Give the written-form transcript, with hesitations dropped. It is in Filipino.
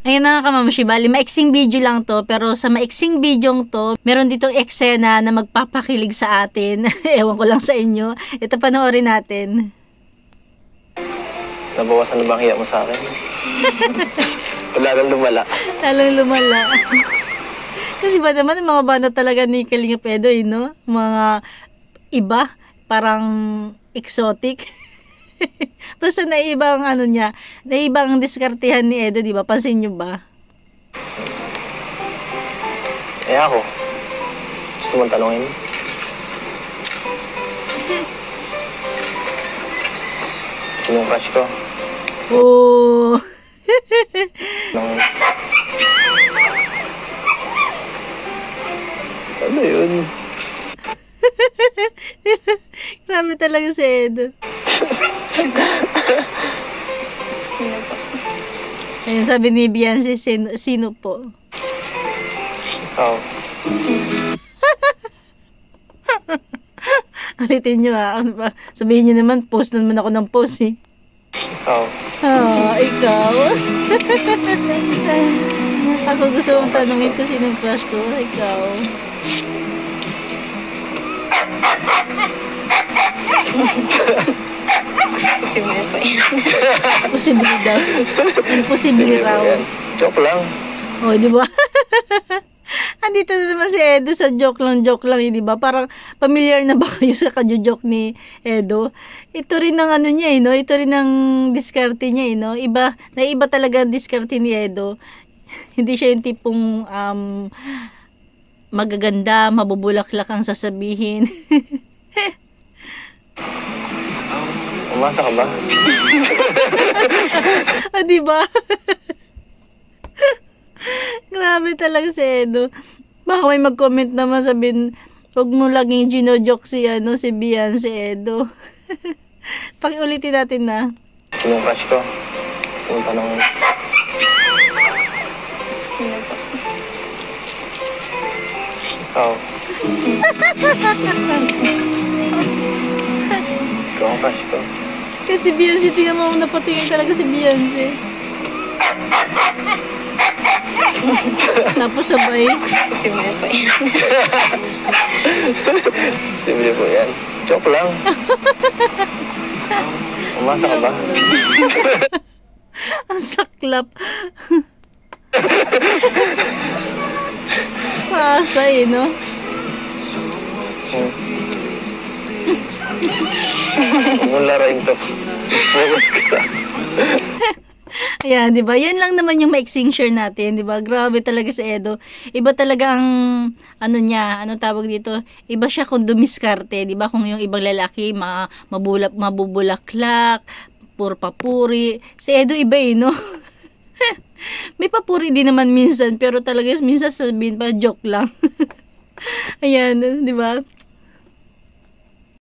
Ayun na nga kamamashi, bali maiksing video lang to, pero sa maiksing video to, meron ditong eksena na magpapakilig sa atin. Ewan ko lang sa inyo. Ito panoorin natin. Nabawasan na ba ang hiya mo sa akin? Lalong lumala. Lalong lumala. Kasi ba naman, mga banda talaga ni Kalinga Edo, no? Mga iba, parang exotic. Basta naibang ano niya, naibang diskartehan ni Edo, di ba? Pansin niyo ba? Eh ako, gusto mong tanongin? Sinong crush ko? Oh. Tanongin. Ano yun? Grabe talaga si Edo. Sino po? Ayun, sabi ni Beyonce, sino po? Ikaw. Alitin nyo ha. Sabihin nyo naman, post naman ako ng post eh. Ikaw. Ah, ikaw. Ako gusto mong tanungin ko sinong crush ko. Ikaw. Posible po yan. Posible daw. Imposible raw. Joke lang. O, di ba? Andito na naman si Edo sa joke lang, di ba? Parang familiar na ba kayo sa kadyo-joke ni Edo? Ito rin ang ano niya, no? Ito rin ang diskarte niya, no? Iba talaga ang diskarte ni Edo. Hindi siya yung tipong magaganda, mabubulaklak ang sasabihin. Umasa ka ba? O, di ba? Grabe talaga si Edo. Baka may mag-comment naman, sabihin, huwag mo laging gino-joke si Beyonce Edo. Pakiulitin natin na. Sinong crush ko? Gusto mong tanongin? Sino po? Ikaw. Ikaw ang crush ko. Kasi Beyonce, tingnan mo, napatingin talaga si Beyonce. Tapos sabay. Posible po yan. Posible po yan. Joke lang. Umasa ka ba? Ang saklap. Pasa no? Huwag mong laruin to. Focus ka sa... Ayan, di ba? Yan lang naman yung maiksing share natin, di ba? Grabe talaga si Edo. Iba talaga ang ano niya, anong tawag dito? Iba siya kung dumiskarte, di ba? Kung yung ibang lalaki mabubulaklak, puro papuri. Si Edo iba no? May papuri din naman minsan, pero talaga minsan sabihin pa joke lang. Ayan, di ba?